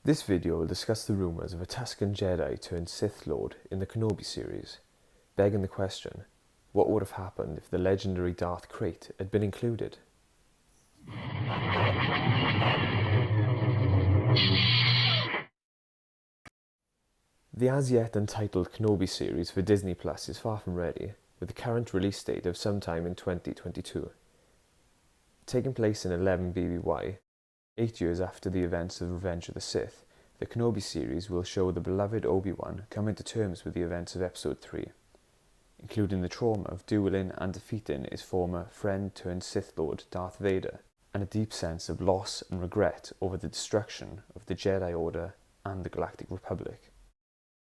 This video will discuss the rumours of a Tusken Jedi turned Sith Lord in the Kenobi series, begging the question, what would have happened if the legendary Darth Krayt had been included? The as yet untitled Kenobi series for Disney Plus is far from ready, with the current release date of sometime in 2022. Taking place in 11 BBY, 8 years after the events of Revenge of the Sith, the Kenobi series will show the beloved Obi-Wan coming to terms with the events of Episode 3, including the trauma of dueling and defeating his former friend-turned-Sith Lord Darth Vader, and a deep sense of loss and regret over the destruction of the Jedi Order and the Galactic Republic.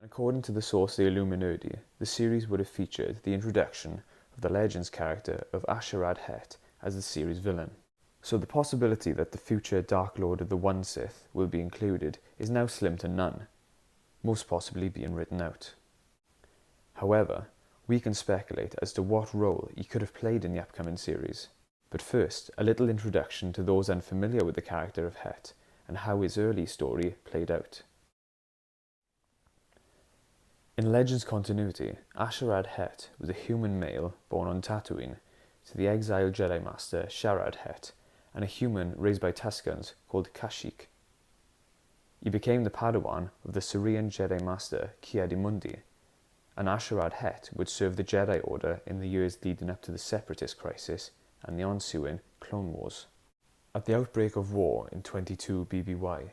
According to the source The Illuminati, the series would have featured the introduction of the Legends character of A'Sharad Hett as the series villain. So the possibility that the future Dark Lord of the One Sith will be included is now slim to none, most possibly being written out. However, we can speculate as to what role he could have played in the upcoming series. But first, a little introduction to those unfamiliar with the character of Hett and how his early story played out. In Legends continuity, A'Sharad Hett was a human male born on Tatooine to the exiled Jedi Master A'Sharad Hett and a human raised by Tuskens called Kashyyyk. He became the Padawan of the Syrian Jedi Master Ki-Adi-Mundi, and A'Sharad Hett would serve the Jedi Order in the years leading up to the Separatist Crisis and the ensuing Clone Wars. At the outbreak of war in 22 BBY,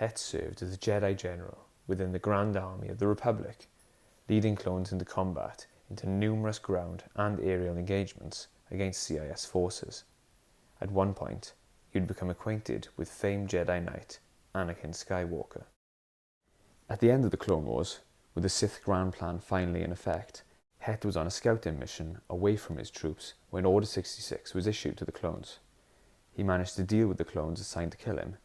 Hett served as a Jedi General within the Grand Army of the Republic, leading clones into combat into numerous ground and aerial engagements against CIS forces. At one point, he would become acquainted with famed Jedi Knight Anakin Skywalker. At the end of the Clone Wars, with the Sith Grand Plan finally in effect, Hett was on a scouting mission away from his troops when Order 66 was issued to the clones. He managed to deal with the clones assigned to kill him,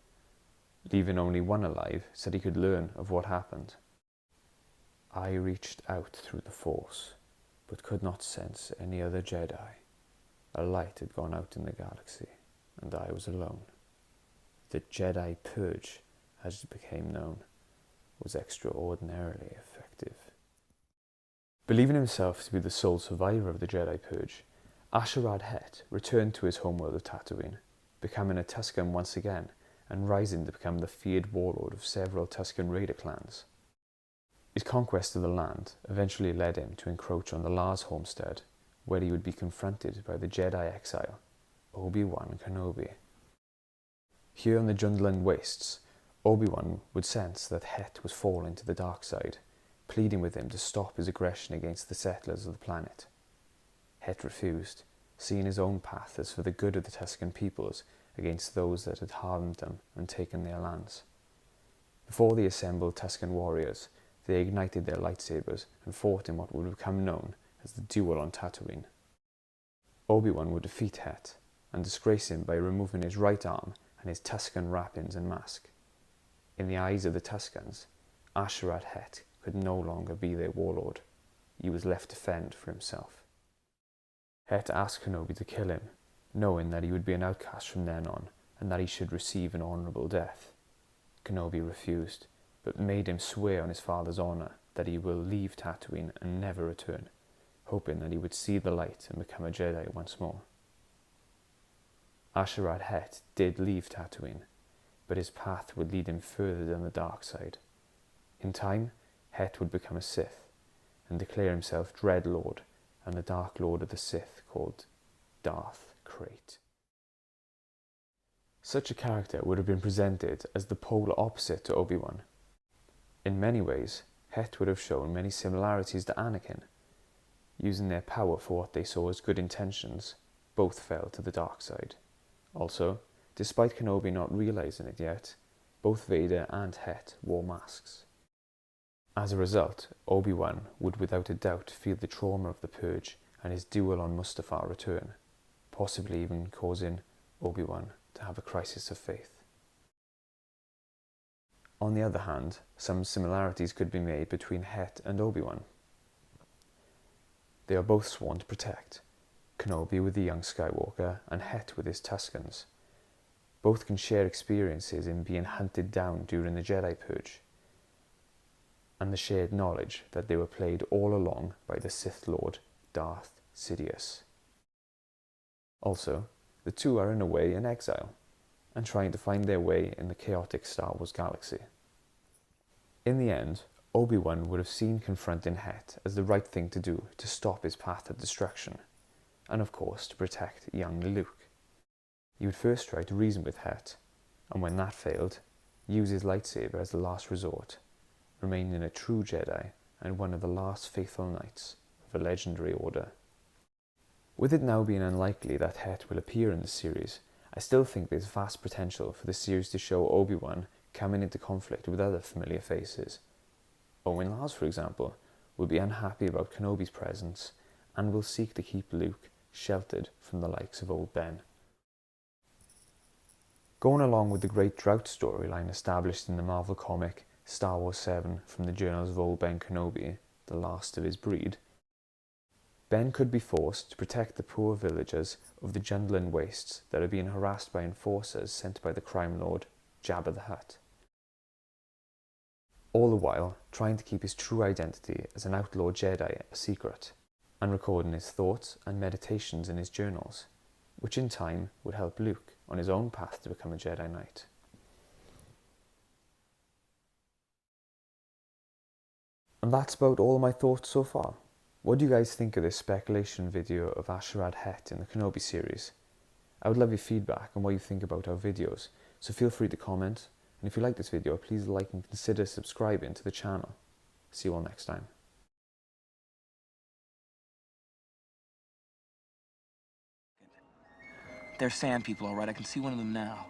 leaving only one alive so that he could learn of what happened. I reached out through the Force, but could not sense any other Jedi. A light had gone out in the galaxy, and I was alone. The Jedi Purge, as it became known, was extraordinarily effective. Believing himself to be the sole survivor of the Jedi Purge, A'Sharad Hett returned to his homeworld of Tatooine, becoming a Tusken once again and rising to become the feared warlord of several Tusken Raider clans. His conquest of the land eventually led him to encroach on the Lars homestead, where he would be confronted by the Jedi exile, Obi-Wan Kenobi. Here on the Jundland Wastes, Obi-Wan would sense that Hett was falling to the dark side, pleading with him to stop his aggression against the settlers of the planet. Hett refused, seeing his own path as for the good of the Tusken peoples against those that had harmed them and taken their lands. Before the assembled Tusken warriors, they ignited their lightsabers and fought in what would become known as the Duel on Tatooine. Obi-Wan would defeat Hett and disgrace him by removing his right arm and his Tusken wrappings and mask. In the eyes of the Tuskens, A'Sharad Hett could no longer be their warlord. He was left to fend for himself. Hett asked Kenobi to kill him, knowing that he would be an outcast from then on and that he should receive an honourable death. Kenobi refused, but made him swear on his father's honour that he will leave Tatooine and never return, hoping that he would see the light and become a Jedi once more. A'Sharad Hett did leave Tatooine, but his path would lead him further down the dark side. In time, Hett would become a Sith and declare himself Dread Lord and the Dark Lord of the Sith called Darth Krayt. Such a character would have been presented as the polar opposite to Obi-Wan. In many ways, Hett would have shown many similarities to Anakin. Using their power for what they saw as good intentions, both fell to the dark side. Also, despite Kenobi not realizing it yet, both Vader and Hett wore masks. As a result, Obi-Wan would without a doubt feel the trauma of the Purge and his duel on Mustafar return, possibly even causing Obi-Wan to have a crisis of faith. On the other hand, some similarities could be made between Hett and Obi-Wan. They are both sworn to protect, Kenobi with the young Skywalker and Hett with his Tuskens. both can share experiences in being hunted down during the Jedi Purge, and the shared knowledge that they were played all along by the Sith Lord, Darth Sidious. Also, the two are in a way in exile, and trying to find their way in the chaotic Star Wars galaxy. In the end, Obi-Wan would have seen confronting Hett as the right thing to do to stop his path of destruction, and of course to protect young Luke. He would first try to reason with Hett, and when that failed, use his lightsaber as the last resort, remaining a true Jedi and one of the last faithful knights of a legendary order. With it now being unlikely that Hett will appear in the series, I still think there's vast potential for the series to show Obi-Wan coming into conflict with other familiar faces. Owen Lars, for example, will be unhappy about Kenobi's presence and will seek to keep Luke sheltered from the likes of Old Ben. Going along with the great drought storyline established in the Marvel comic Star Wars 7 from the journals of Old Ben Kenobi, the last of his breed, Ben could be forced to protect the poor villagers of the Jundland wastes that are being harassed by enforcers sent by the crime lord Jabba the Hutt. All the while trying to keep his true identity as an outlaw Jedi a secret, and recording his thoughts and meditations in his journals, which in time would help Luke on his own path to become a Jedi Knight. And that's about all my thoughts so far. What do you guys think of this speculation video of A'Sharad Hett in the Kenobi series? I would love your feedback on what you think about our videos, so feel free to comment, and if you like this video, please like and consider subscribing to the channel. See you all next time. They're sand people, all right. I can see one of them now.